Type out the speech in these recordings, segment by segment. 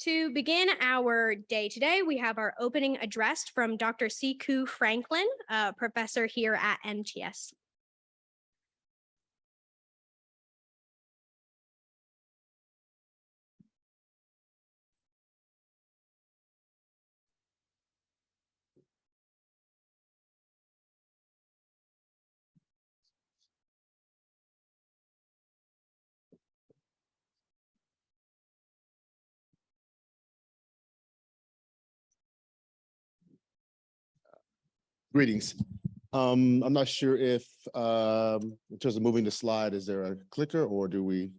To begin our day today, we have our opening address from Dr. Sekou Franklin, a professor here at MTS. Greetings. I'm not sure if, in terms of moving the slide, is there a clicker or do we?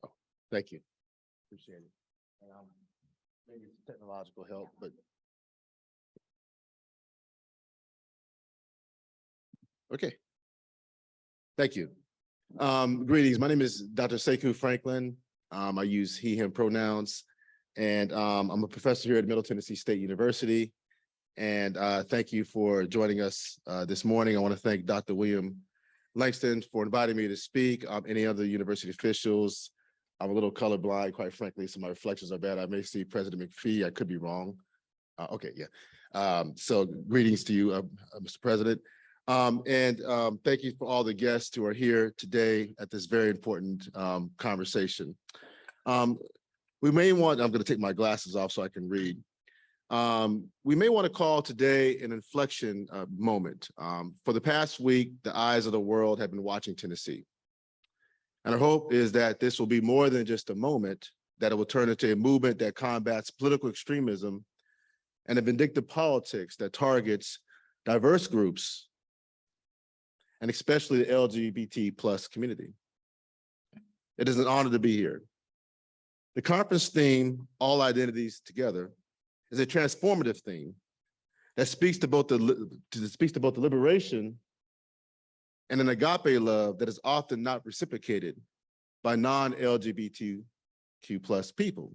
Oh, thank you. Appreciate it. Maybe it's technological help, but. Okay. Thank you. Greetings. My name is Dr. Sekou Franklin. I use he, him pronouns, and I'm a professor here at Middle Tennessee State University. And thank you for joining us this morning. I want to thank Dr. William Langston for inviting me to speak. Any other university officials. I'm a little colorblind, quite frankly, so my reflections are bad. I may see President McPhee. I could be wrong. Okay, yeah. So greetings to you, Mr. President. Thank you for all the guests who are here today at this very important conversation. We may want, I'm going to take my glasses off so I can read. We may want to call today an inflection moment. For the past week, the eyes of the world have been watching Tennessee. And our hope is that this will be more than just a moment, that it will turn into a movement that combats political extremism and a vindictive politics that targets diverse groups, and especially the LGBT plus community. It is an honor to be here. The conference theme, All Identities Together, is a transformative theme that speaks to both the liberation and an agape love that is often not reciprocated by non-LGBTQ plus people,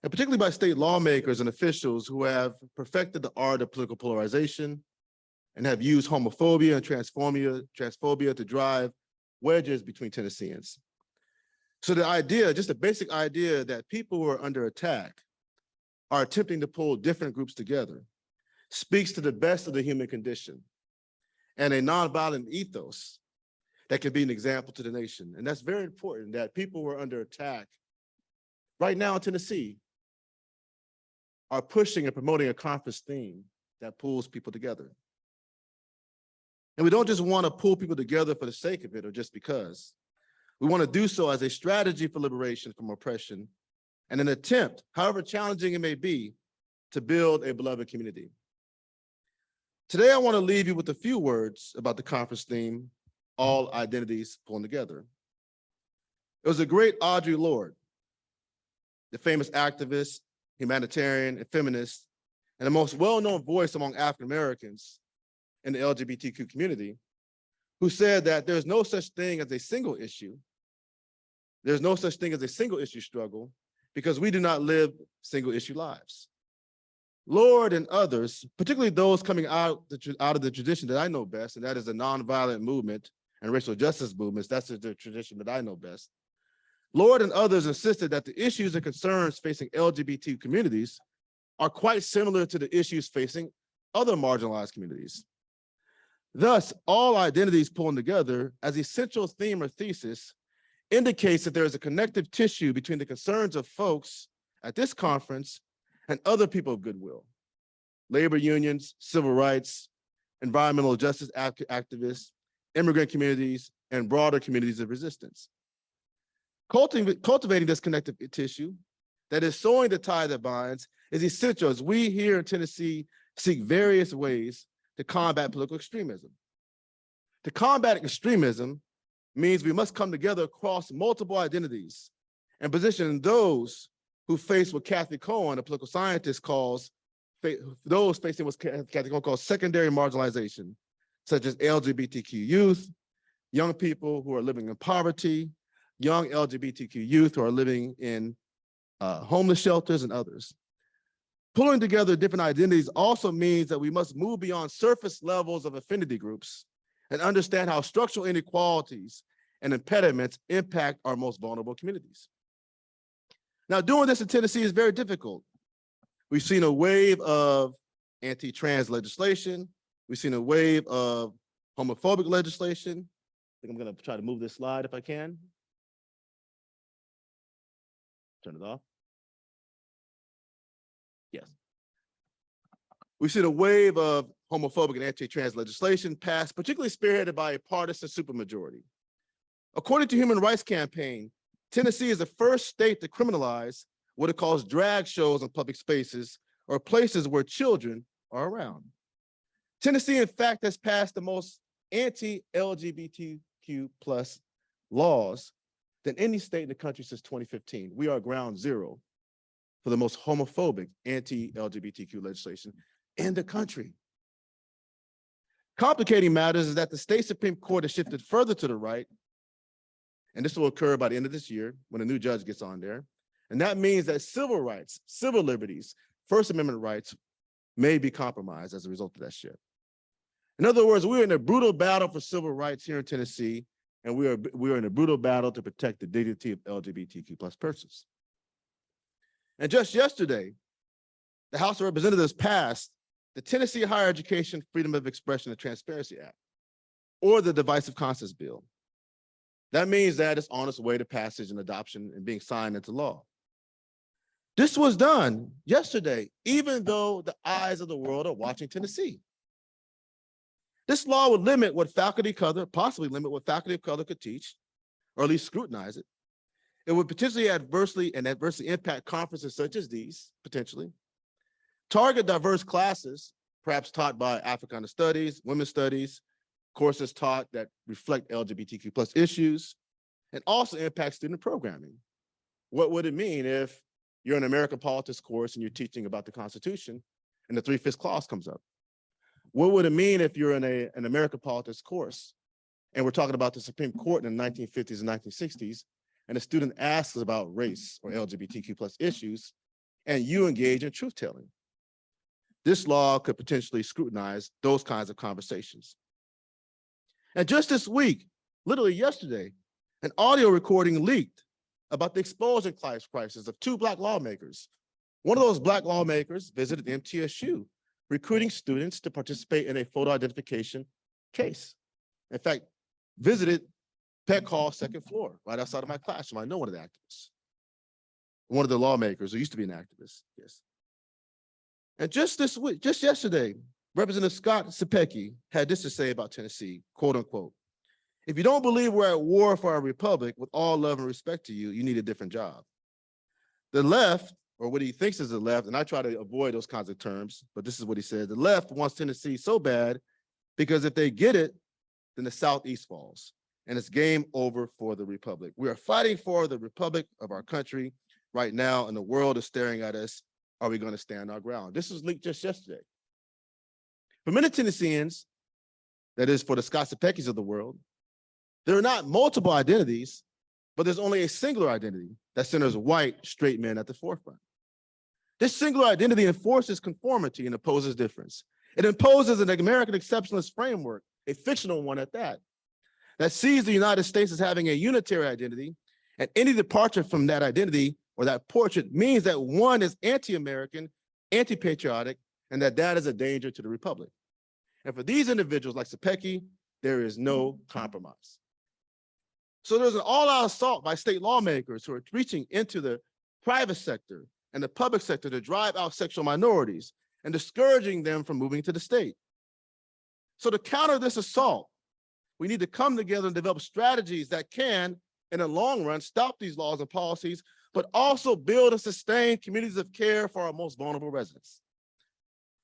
and particularly by state lawmakers and officials who have perfected the art of political polarization and have used homophobia and transphobia to drive wedges between Tennesseans. So the idea, just a basic idea that people who are under attack are attempting to pull different groups together, speaks to the best of the human condition and a nonviolent ethos that can be an example to the nation. And that's very important, that people who are under attack right now in Tennessee are pushing and promoting a conference theme that pulls people together. And we don't just want to pull people together for the sake of it or just because. We want to do so as a strategy for liberation from oppression and an attempt, however challenging it may be, to build a beloved community. Today, I want to leave you with a few words about the conference theme, All Identities Pulling Together. It was a great Audre Lorde, the famous activist, humanitarian, and feminist, and the most well-known voice among African Americans in the LGBTQ community, who said that there's no such thing as a single issue. There's no such thing as a single issue struggle because we do not live single issue lives. Lorde and others, particularly those coming out of the tradition that I know best, and that is the nonviolent movement and racial justice movements, that's the tradition that I know best. Lorde and others insisted that the issues and concerns facing LGBT communities are quite similar to the issues facing other marginalized communities. Thus, all identities pulling together as a central theme or thesis indicates that there is a connective tissue between the concerns of folks at this conference and other people of goodwill, labor unions, civil rights, environmental justice activists, immigrant communities, and broader communities of resistance. Cultivating this connective tissue that is sewing the tie that binds is essential as we here in Tennessee seek various ways to combat political extremism. To combat extremism means we must come together across multiple identities and position those who face what Kathy Cohen, a political scientist, calls, those facing what Kathy Cohen calls secondary marginalization, such as LGBTQ youth, young people who are living in poverty, young LGBTQ youth who are living in homeless shelters, and others. Pulling together different identities also means that we must move beyond surface levels of affinity groups and understand how structural inequalities and impediments impact our most vulnerable communities. Now, doing this in Tennessee is very difficult. We've seen a wave of anti-trans legislation. We've seen a wave of homophobic legislation. I think I'm going to try to move this slide if I can. Turn it off. Yes. We've seen a wave of homophobic and anti-trans legislation passed, particularly spearheaded by a partisan supermajority. According to Human Rights Campaign, Tennessee is the first state to criminalize what it calls drag shows in public spaces or places where children are around. Tennessee, in fact, has passed the most anti-LGBTQ plus laws than any state in the country since 2015. We are ground zero for the most homophobic anti-LGBTQ legislation in the country. Complicating matters is that the state Supreme Court has shifted further to the right, and this will occur by the end of this year when a new judge gets on there. And that means that civil rights, civil liberties, First Amendment rights may be compromised as a result of that shift. In other words, we're in a brutal battle for civil rights here in Tennessee, and we are in a brutal battle to protect the dignity of LGBTQ plus persons. And just yesterday, the House of Representatives passed the Tennessee Higher Education Freedom of Expression and Transparency Act, or the Divisive Concepts Bill. That means that it's on its way to passage and adoption and being signed into law. This was done yesterday, even though the eyes of the world are watching Tennessee. This law would limit what faculty of color, possibly limit what faculty of color could teach, or at least scrutinize it. It would potentially adversely impact conferences such as these, potentially. Target diverse classes, perhaps taught by Africana studies, women's studies, courses taught that reflect LGBTQ plus issues, and also impact student programming. What would it mean if you're in an American politics course and you're teaching about the Constitution and the 3/5 clause comes up? What would it mean if you're in an American politics course and we're talking about the Supreme Court in the 1950s and 1960s, and a student asks about race or LGBTQ plus issues, and you engage in truth-telling? This law could potentially scrutinize those kinds of conversations. And just this week, literally yesterday, an audio recording leaked about the expulsion crisis of two Black lawmakers. One of those Black lawmakers visited MTSU, recruiting students to participate in a photo identification case. In fact, visited Peck Hall, second floor, right outside of my classroom. I know one of the activists, one of the lawmakers who used to be an activist, yes. And just this week, just yesterday, Representative Scott Sekou had this to say about Tennessee, quote unquote, "If you don't believe we're at war for our republic, with all love and respect to you, you need a different job." The left, or what he thinks is the left, and I try to avoid those kinds of terms, but this is what he said: the left wants Tennessee so bad because if they get it, then the Southeast falls, and it's game over for the republic. We are fighting for the republic of our country right now, and the world is staring at us. Are we going to stand our ground? This was leaked just yesterday. For many Tennesseans, that is for the Scott Sepekis of the world, there are not multiple identities, but there's only a singular identity that centers white, straight men at the forefront. This singular identity enforces conformity and opposes difference. It imposes an American exceptionalist framework, a fictional one at that sees the United States as having a unitary identity, and any departure from that identity or that portrait means that one is anti-American, anti-patriotic, and that is a danger to the republic. And for these individuals like Sekou, there is no compromise. So there's an all-out assault by state lawmakers who are reaching into the private sector and the public sector to drive out sexual minorities and discouraging them from moving to the state. So to counter this assault, we need to come together and develop strategies that can, in the long run, stop these laws and policies, but also build and sustain communities of care for our most vulnerable residents.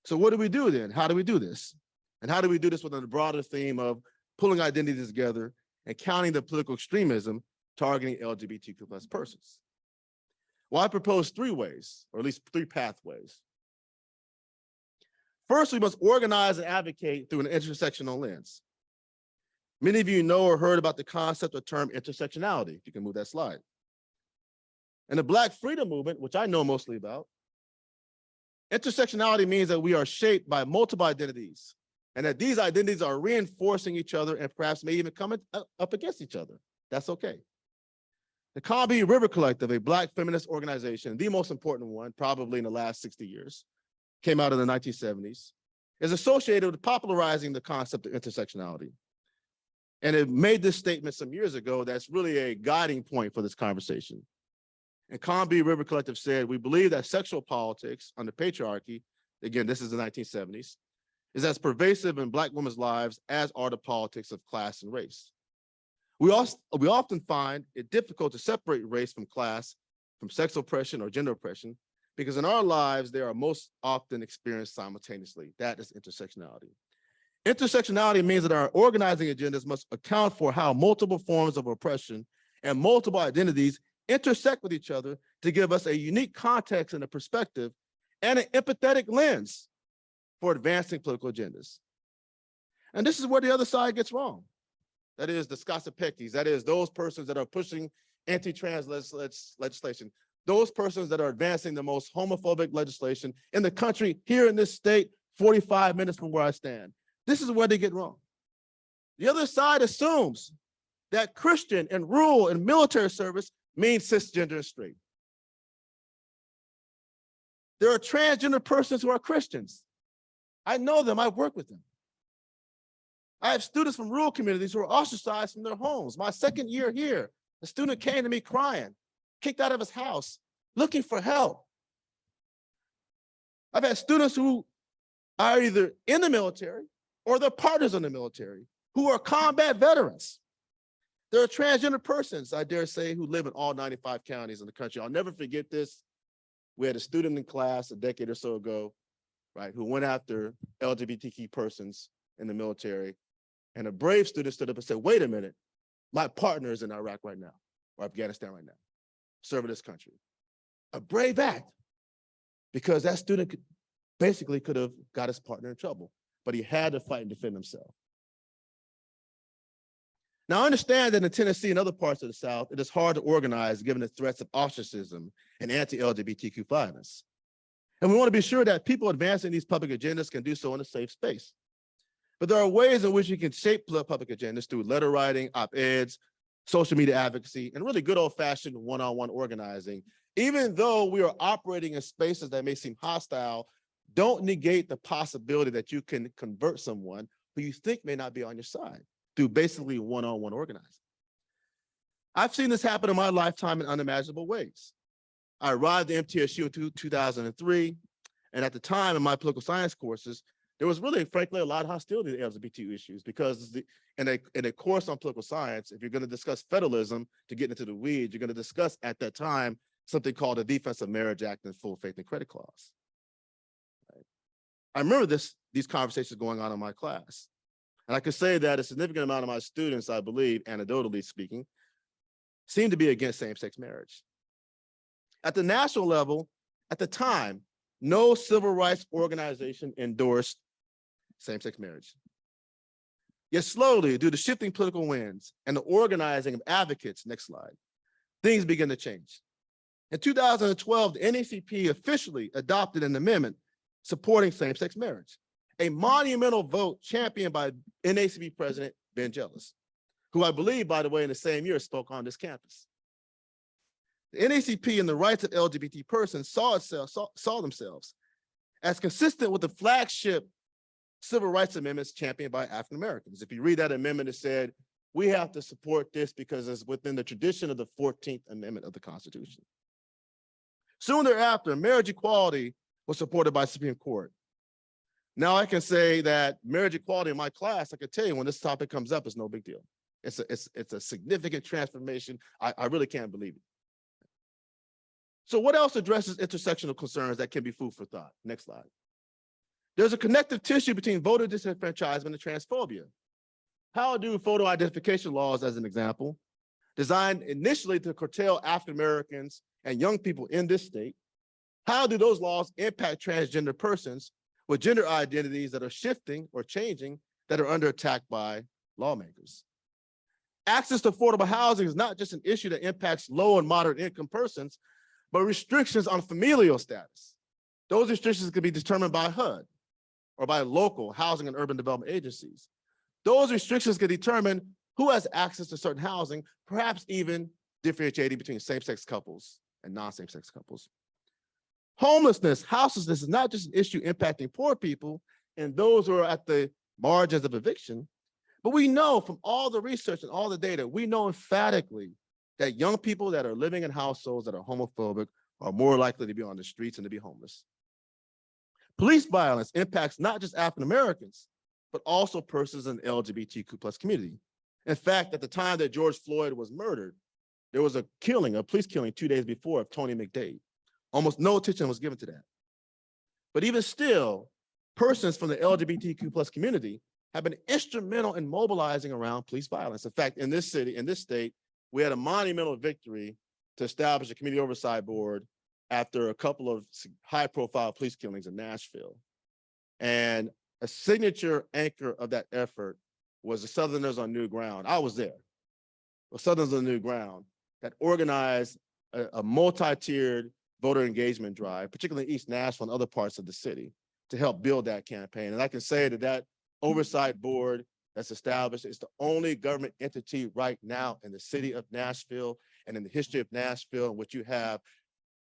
So what do we do then? How do we do this? And how do we do this within the broader theme of pulling identities together and counting the political extremism targeting LGBTQ plus persons? Well, I propose 3 ways, or at least 3 pathways. First, we must organize and advocate through an intersectional lens. Many of you know or heard about the concept or term intersectionality. If you can move that slide. And the Black freedom movement, which I know mostly about, Intersectionality means that we are shaped by multiple identities and that these identities are reinforcing each other and perhaps may even come up against each other. That's okay. The Conby River Collective, a Black feminist organization, the most important one probably in the last 60 years, came out in the 1970s, is associated with popularizing the concept of intersectionality. And it made this statement some years ago that's really a guiding point for this conversation. And Conby River Collective said, we believe that sexual politics under patriarchy, again, this is the 1970s, is as pervasive in Black women's lives as are the politics of class and race. We often find it difficult to separate race from class, from sex oppression or gender oppression, because in our lives, they are most often experienced simultaneously. That is intersectionality. Intersectionality means that our organizing agendas must account for how multiple forms of oppression and multiple identities intersect with each other to give us a unique context and a perspective and an empathetic lens for advancing political agendas. And this is where the other side gets wrong. That is the Scottsapekis, that is those persons that are pushing anti-trans legislation, those persons that are advancing the most homophobic legislation in the country, here in this state, 45 minutes from where I stand. This is where they get wrong. The other side assumes that Christian and rural and military service means cisgender and straight. There are transgender persons who are Christians. I know them, I've worked with them. I have students from rural communities who are ostracized from their homes. My second year here, a student came to me crying, kicked out of his house, looking for help. I've had students who are either in the military or their partners in the military who are combat veterans. There are transgender persons, I dare say, who live in all 95 counties in the country. I'll never forget this. We had a student in class a decade or so ago, right, who went after LGBTQ persons in the military. And a brave student stood up and said, wait a minute, my partner is in Iraq right now, or Afghanistan right now, serving this country. A brave act, because that student basically could have got his partner in trouble, but he had to fight and defend himself. Now, I understand that in Tennessee and other parts of the South, it is hard to organize given the threats of ostracism and anti-LGBTQ violence. And we want to be sure that people advancing these public agendas can do so in a safe space. But there are ways in which you can shape public agendas through letter writing, op-eds, social media advocacy, and really good old-fashioned one-on-one organizing. Even though we are operating in spaces that may seem hostile, don't negate the possibility that you can convert someone who you think may not be on your side through basically one-on-one organizing. I've seen this happen in my lifetime in unimaginable ways. I arrived at MTSU in 2003, and at the time in my political science courses, there was really, frankly, a lot of hostility to LGBT issues because in a course on political science, if you're going to discuss federalism to get into the weeds, you're going to discuss at that time something called the Defense of Marriage Act and Full Faith and Credit Clause. Right? I remember these conversations going on in my class. And I could say that a significant amount of my students, I believe, anecdotally speaking, seem to be against same-sex marriage. At the national level, at the time, no civil rights organization endorsed same-sex marriage. Yet slowly, due to shifting political winds and the organizing of advocates, next slide, things began to change. In 2012, the NAACP officially adopted an amendment supporting same-sex marriage, a monumental vote championed by NAACP President Ben Jealous, who I believe, by the way, in the same year spoke on this campus. The NAACP and the rights of LGBT persons saw themselves as consistent with the flagship civil rights amendments championed by African Americans. If you read that amendment, it said, we have to support this because it's within the tradition of the 14th Amendment of the Constitution. Soon thereafter, marriage equality was supported by the Supreme Court. Now I can say that marriage equality in my class, I can tell you when this topic comes up, it's no big deal. It's a significant transformation. I really can't believe it. So what else addresses intersectional concerns that can be food for thought? Next slide. There's a connective tissue between voter disenfranchisement and transphobia. How do photo identification laws, as an example, designed initially to curtail African Americans and young people in this state, how do those laws impact transgender persons with gender identities that are shifting or changing that are under attack by lawmakers? Access to affordable housing is not just an issue that impacts low and moderate income persons, but restrictions on familial status, Those restrictions could be determined by HUD or by local housing and urban development agencies. Those restrictions could determine who has access to certain housing, perhaps even differentiating between same-sex couples and non-same-sex couples. Homelessness, houselessness is not just an issue impacting poor people and those who are at the margins of eviction, but we know from all the research and all the data, we know emphatically that young people that are living in households that are homophobic are more likely to be on the streets and to be homeless. Police violence impacts not just African Americans, but also persons in the LGBTQ+ community. In fact, at the time that George Floyd was murdered, there was a police killing 2 days before of Tony McDade. Almost no attention was given to that. But even still, persons from the LGBTQ+ community have been instrumental in mobilizing around police violence. In fact, in this city, in this state, we had a monumental victory to establish a community oversight board after a couple of high-profile police killings in Nashville. And a signature anchor of that effort was the Southerners on New Ground. I was there. The Southerners on New Ground that organized a multi-tiered voter engagement drive, particularly in East Nashville and other parts of the city, to help build that campaign. And I can say that that oversight board that's established is the only government entity right now in the city of Nashville and in the history of Nashville in which you have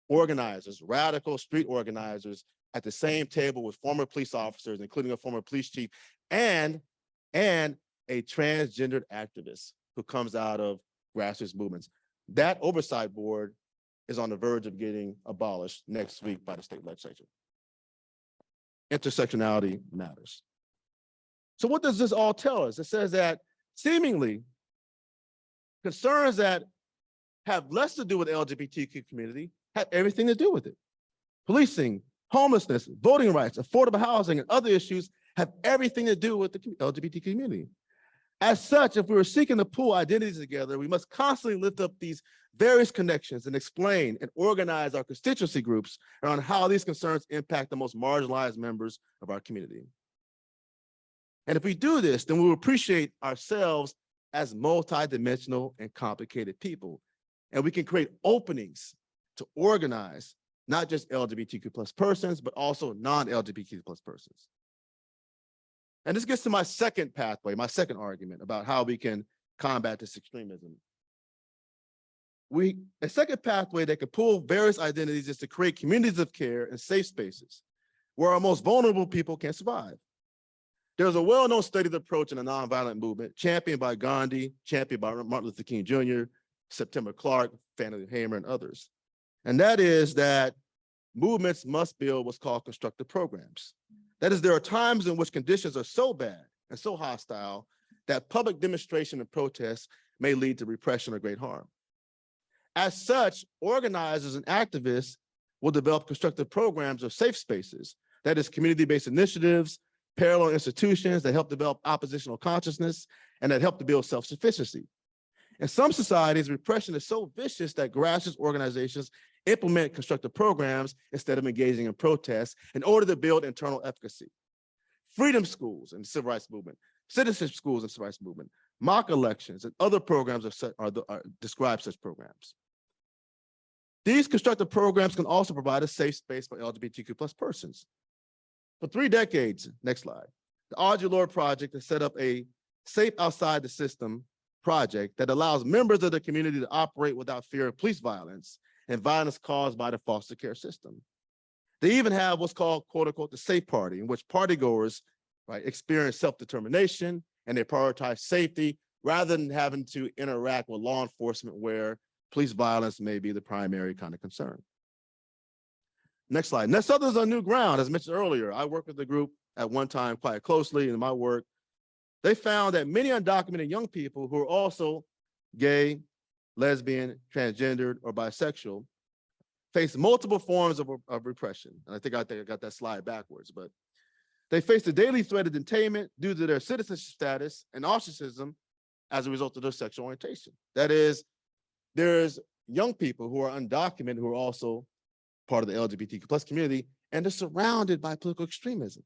organizers, radical street organizers at the same table with former police officers, including a former police chief, and a transgendered activist who comes out of grassroots movements. That oversight board is on the verge of getting abolished next week by the state legislature. Intersectionality matters. So what does this all tell us? It says that seemingly concerns that have less to do with the LGBTQ community have everything to do with it. Policing, homelessness, voting rights, affordable housing, and other issues have everything to do with the LGBT community. As such, if we were seeking to pull identities together, we must constantly lift up these various connections and explain and organize our constituency groups around how these concerns impact the most marginalized members of our community. And if we do this, then we will appreciate ourselves as multidimensional and complicated people. And we can create openings to organize not just LGBTQ+ persons, but also non-LGBTQ+ persons. And this gets to my second pathway, my second argument about how we can combat this extremism. A second pathway that could pull various identities is to create communities of care and safe spaces where our most vulnerable people can survive. There's a well-known studied approach in the nonviolent movement, championed by Gandhi, championed by Martin Luther King Jr., September Clark, Fannie Hamer, and others. And that is that movements must build what's called constructive programs. That is, there are times in which conditions are so bad and so hostile that public demonstration and protests may lead to repression or great harm. As such, organizers and activists will develop constructive programs or safe spaces, that is, community-based initiatives, parallel institutions that help develop oppositional consciousness and that help to build self-sufficiency. In some societies, repression is so vicious that grassroots organizations implement constructive programs instead of engaging in protests in order to build internal efficacy. Freedom schools and the civil rights movement, citizenship schools and civil rights movement, mock elections, and other programs describe such programs. These constructive programs can also provide a safe space for LGBTQ+ persons. For 3 decades, next slide, the Audre Lorde Project has set up a Safe Outside the System project that allows members of the community to operate without fear of police violence and violence caused by the foster care system. They even have what's called, quote unquote, the safe party, in which partygoers, right, experience self-determination and they prioritize safety rather than having to interact with law enforcement where police violence may be the primary kind of concern. Next slide. Next, others on new ground, as mentioned earlier. I worked with the group at one time quite closely in my work. They found that many undocumented young people who are also gay, lesbian, transgendered, or bisexual face multiple forms of repression. And I think I got that slide backwards, but they face the daily threat of detainment due to their citizenship status and ostracism as a result of their sexual orientation. That is, there's young people who are undocumented who are also part of the LGBTQ+ community, and they're surrounded by political extremism.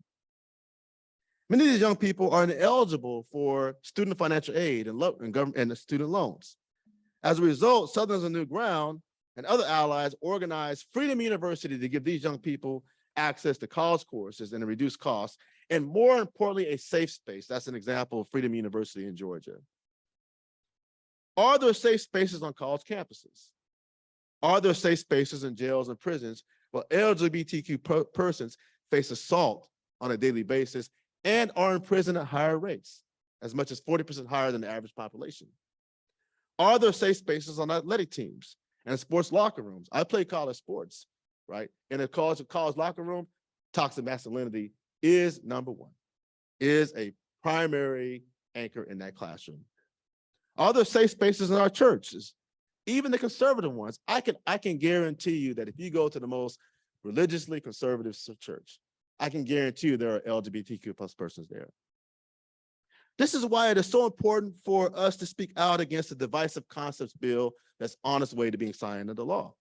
Many of these young people are ineligible for student financial aid and student loans. As a result, Southerners on New Ground and other allies organized Freedom University to give these young people access to college courses and a reduced cost, and more importantly, a safe space. That's an example of Freedom University in Georgia. Are there safe spaces on college campuses? Are there safe spaces in jails and prisons where LGBTQ persons face assault on a daily basis and are in prison at higher rates, as much as 40% higher than the average population? Are there safe spaces on athletic teams and sports locker rooms? I play college sports, right? In a college locker room, toxic masculinity is number one, is a primary anchor in that classroom. Are there safe spaces in our churches? Even the conservative ones, I can guarantee you that if you go to the most religiously conservative church, I can guarantee you there are LGBTQ plus persons there. This is why it is so important for us to speak out against the divisive concepts bill that's on its way to being signed into law.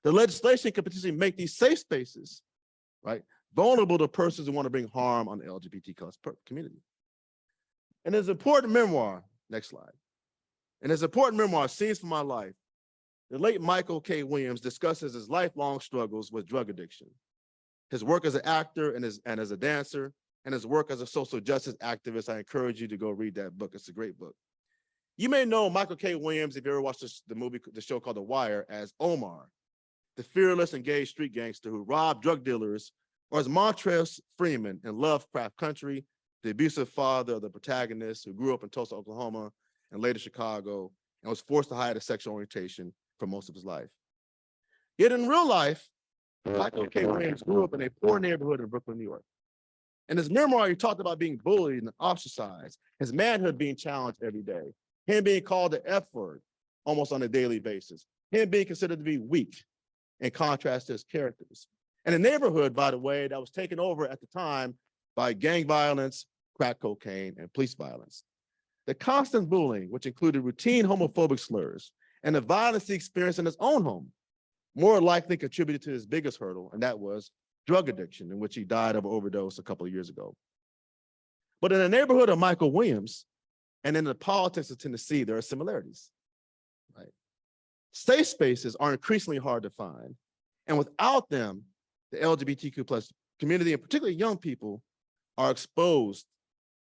The legislation could potentially make these safe spaces, right, vulnerable to persons who want to bring harm on the LGBT plus community. And there's an important memoir, next slide. And there's an important memoir, Scenes from My Life. The late Michael K. Williams discusses his lifelong struggles with drug addiction, his work as an actor and as a dancer, and his work as a social justice activist. I encourage you to go read that book. It's a great book. You may know Michael K. Williams, if you ever watched the show called The Wire, as Omar, the fearless and gay street gangster who robbed drug dealers, or as Montrez Freeman in Lovecraft Country, the abusive father of the protagonist who grew up in Tulsa, Oklahoma, and later Chicago, and was forced to hide his sexual orientation for most of his life. Yet in real life, Michael K. Williams grew up in a poor neighborhood in Brooklyn, New York. In his memoir, he talked about being bullied and ostracized, his manhood being challenged every day, him being called the F word almost on a daily basis, him being considered to be weak in contrast to his characters. And a neighborhood, by the way, that was taken over at the time by gang violence, crack cocaine, and police violence. The constant bullying, which included routine homophobic slurs, and the violence he experienced in his own home, more likely contributed to his biggest hurdle, and that was drug addiction, in which he died of an overdose a couple of years ago. But in the neighborhood of Michael Williams and in the politics of Tennessee, there are similarities, right? Safe spaces are increasingly hard to find, and without them, the LGBTQ plus community, and particularly young people, are exposed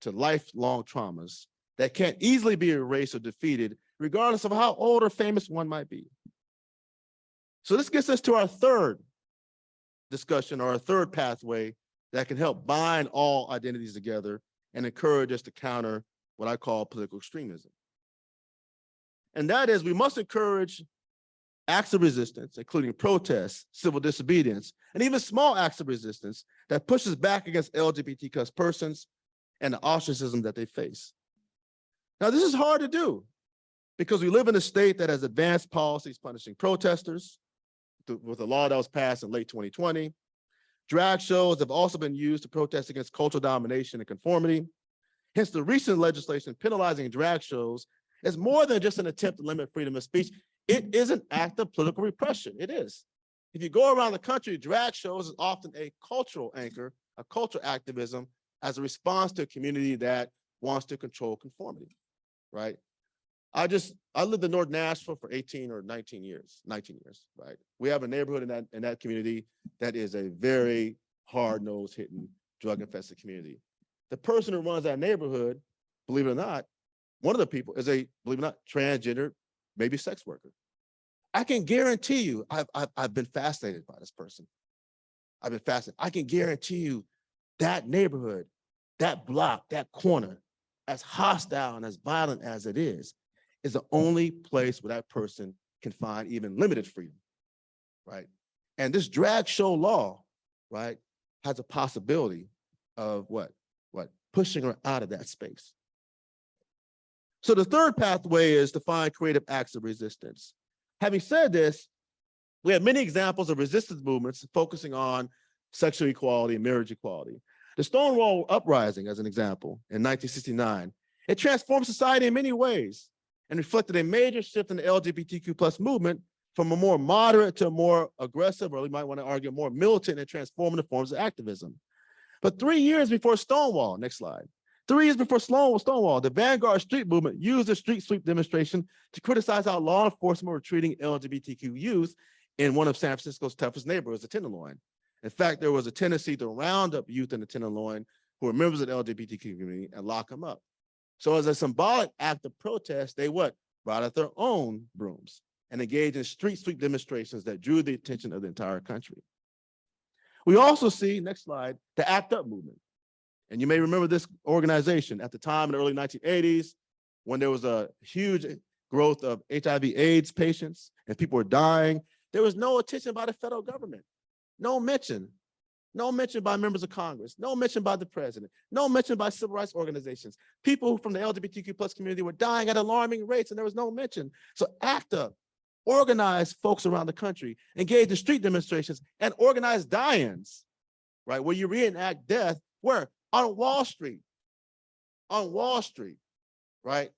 to lifelong traumas that can't easily be erased or defeated, regardless of how old or famous one might be. So this gets us to our third discussion, or our third pathway that can help bind all identities together and encourage us to counter what I call political extremism. And that is, we must encourage acts of resistance, including protests, civil disobedience, and even small acts of resistance that pushes back against LGBTQ persons and the ostracism that they face. Now, this is hard to do because we live in a state that has advanced policies punishing protesters with a law that was passed in late 2020. Drag shows have also been used to protest against cultural domination and conformity. Hence, the recent legislation penalizing drag shows is more than just an attempt to limit freedom of speech. It is an act of political repression. It is. If you go around the country, drag shows is often a cultural anchor, a cultural activism as a response to a community that wants to control conformity, right? I lived in North Nashville for 18 or 19 years, right? We have a neighborhood in that community that is a very hard-nosed, hitting, drug-infested community. The person who runs that neighborhood, believe it or not, one of the people is a, believe it or not, transgender, maybe sex worker. I can guarantee you, I've been fascinated by this person. I've been fascinated. I can guarantee you that neighborhood, that block, that corner, as hostile and as violent as it is the only place where that person can find even limited freedom, right? And this drag show law, right, has a possibility of what? Pushing her out of that space. So the third pathway is to find creative acts of resistance. Having said this, we have many examples of resistance movements focusing on sexual equality and marriage equality. The Stonewall Uprising, as an example, in 1969, it transformed society in many ways and reflected a major shift in the LGBTQ plus movement from a more moderate to a more aggressive, or we might want to argue more militant and transformative forms of activism. But 3 years before Stonewall, next slide, 3 years before Stonewall, the Vanguard Street Movement used the street sweep demonstration to criticize how law enforcement were treating LGBTQ youth in one of San Francisco's toughest neighborhoods, the Tenderloin. In fact, there was a tendency to round up youth in the Tenderloin who were members of the LGBT community and lock them up. So as a symbolic act of protest, they what? Brought out their own brooms and engaged in street sweep demonstrations that drew the attention of the entire country. We also see, next slide, the ACT UP movement. And you may remember this organization at the time in the early 1980s, when there was a huge growth of HIV/AIDS patients and people were dying. There was no attention by the federal government, no mention by members of Congress, no mention by the president, no mention by civil rights organizations. People from the LGBTQ plus community were dying at alarming rates and there was no mention. So ACT UP organized folks around the country, engaged in street demonstrations and organized die-ins, right? Where you reenact death, where? On Wall Street, right?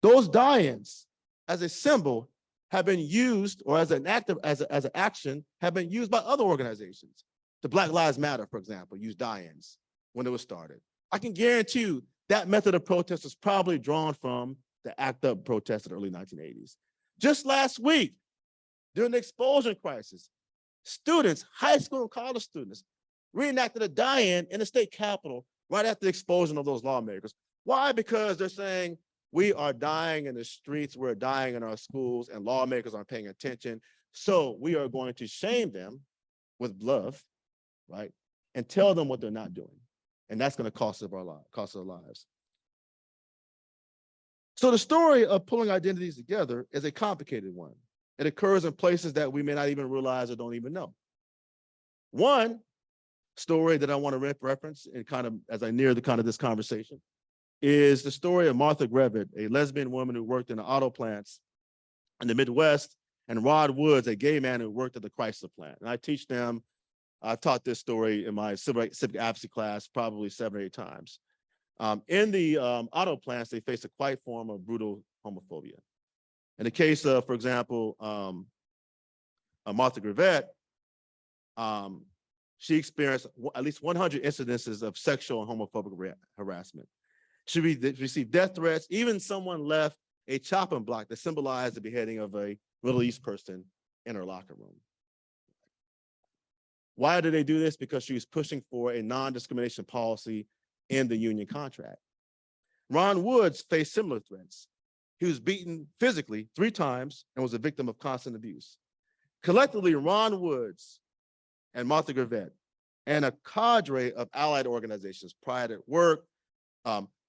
Those die-ins as a symbol have been used, or as an act of, as an action, have been used by other organizations. The Black Lives Matter, for example, used die-ins when it was started. I can guarantee you that method of protest was probably drawn from the ACT UP protest of the early 1980s. Just last week, during the expulsion crisis, students, high school and college students, reenacted a die-in in the state capitol right after the expulsion of those lawmakers. Why? Because they're saying, we are dying in the streets, we're dying in our schools, and lawmakers aren't paying attention. So we are going to shame them with love, right? And tell them what they're not doing. And that's going to cost us our lives. So the story of pulling identities together is a complicated one. It occurs in places that we may not even realize or don't even know. One story that I want to reference, and kind of as I near the kind of this conversation, is the story of Martha Grevitt, a lesbian woman who worked in the auto plants in the Midwest, and Rod Woods, a gay man who worked at the Chrysler plant. And I've taught this story in my civic advocacy class probably 7 or 8 times. In the auto plants, they face a quite form of brutal homophobia. In the case of, for example, Martha Grevitt, she experienced at least 100 incidences of sexual and homophobic harassment. She received death threats. Even someone left a chopping block that symbolized the beheading of a Middle East person in her locker room. Why did they do this? Because she was pushing for a non-discrimination policy in the union contract. Ron Woods faced similar threats. He was beaten physically 3 times and was a victim of constant abuse. Collectively, Ron Woods and Martha Grevitt and a cadre of allied organizations, Pride at Work,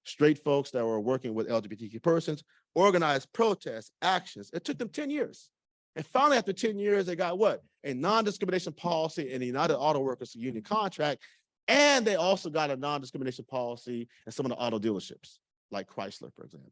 straight folks that were working with LGBTQ persons, organized protests, actions. It took them 10 years. And finally, after 10 years, they got what? A non-discrimination policy in the United Auto Workers union contract. And they also got a non-discrimination policy in some of the auto dealerships, like Chrysler, for example.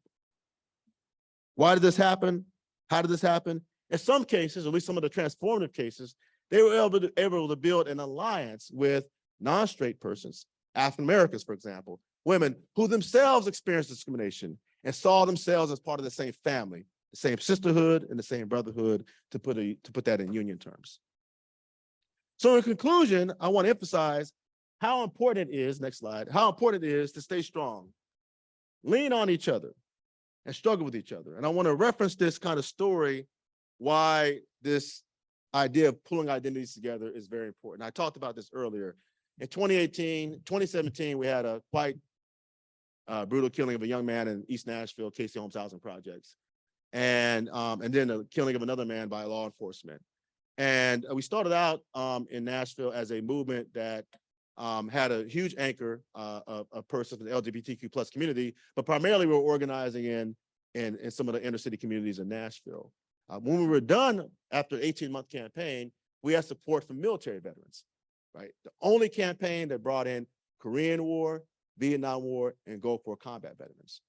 Why did this happen? How did this happen? In some cases, at least some of the transformative cases, they were able to build an alliance with non-straight persons, African Americans, for example, women who themselves experienced discrimination and saw themselves as part of the same family, the same sisterhood and the same brotherhood, to put that in union terms. So in conclusion, I want to emphasize how important it is, next slide, how important it is to stay strong, lean on each other, and struggle with each other. And I want to reference this kind of story, why this idea of pulling identities together is very important. I talked about this earlier. In 2017, we had a quite brutal killing of a young man in East Nashville, Casey Holmes Housing Projects. And then the killing of another man by law enforcement. And we started out in Nashville as a movement that had a huge anchor of persons in the LGBTQ plus community, but primarily we were organizing in some of the inner city communities in Nashville. When we were done after an 18-month campaign, we had support from military veterans, right? The only campaign that brought in Korean War, Vietnam War, and Gulf War combat veterans.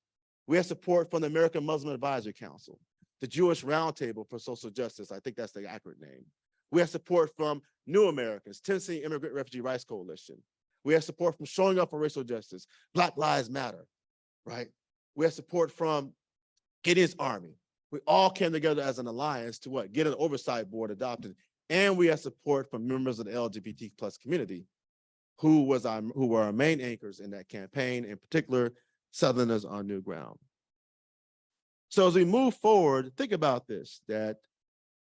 We had support from the American Muslim Advisory Council, the Jewish Roundtable for Social Justice, I think that's the accurate name. We had support from New Americans, Tennessee Immigrant Refugee Rights Coalition. We had support from Showing Up for Racial Justice, Black Lives Matter, right? We had support from Gideon's Army. We all came together as an alliance to what? Get an oversight board adopted. And we had support from members of the LGBT plus community who were our main anchors in that campaign, in particular, Southerners on New Ground. So as we move forward, think about this, that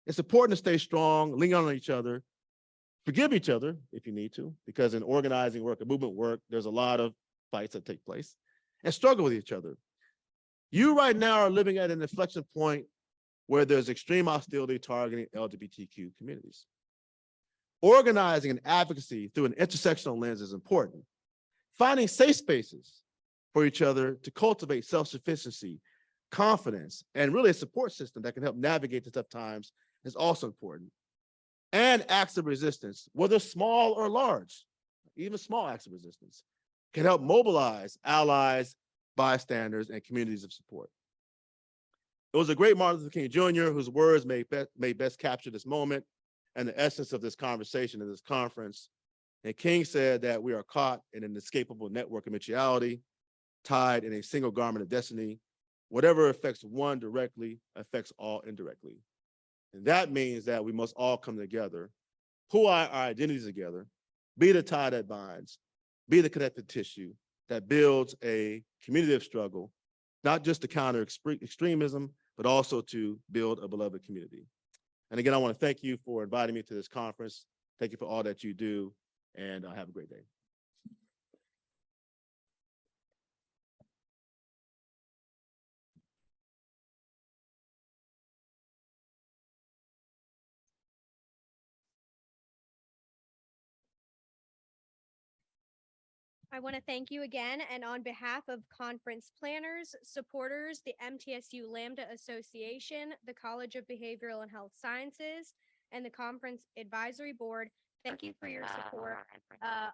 it's important to stay strong, lean on each other, Forgive each other if you need to, because in organizing work and movement work, there's a lot of fights that take place, and struggle with each other. You right now are living at an inflection point where there's extreme hostility targeting LGBTQ communities. Organizing and advocacy through an intersectional lens is important. Finding safe spaces for each other to cultivate self-sufficiency, confidence, and really a support system that can help navigate the tough times is also important. And acts of resistance, whether small or large, even small acts of resistance, can help mobilize allies, bystanders, and communities of support. It was a great Martin Luther King Jr. whose words may best capture this moment and the essence of this conversation and this conference. And King said that we are caught in an inescapable network of mutuality, tied in a single garment of destiny. Whatever affects one directly affects all indirectly. And that means that we must all come together, pull our identities together, be the tie that binds, be the connective tissue that builds a community of struggle, not just to counter extremism, but also to build a beloved community. And again, I want to thank you for inviting me to this conference. Thank you for all that you do, and have a great day. I want to thank you again, and on behalf of conference planners, supporters, the MTSU Lambda Association, the College of Behavioral and Health Sciences, and the Conference Advisory Board, thank you for your support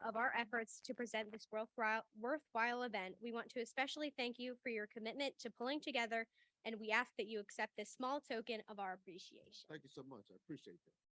of our efforts to present this worthwhile event. We want to especially thank you for your commitment to pulling together, and we ask that you accept this small token of our appreciation. Thank you so much. I appreciate that.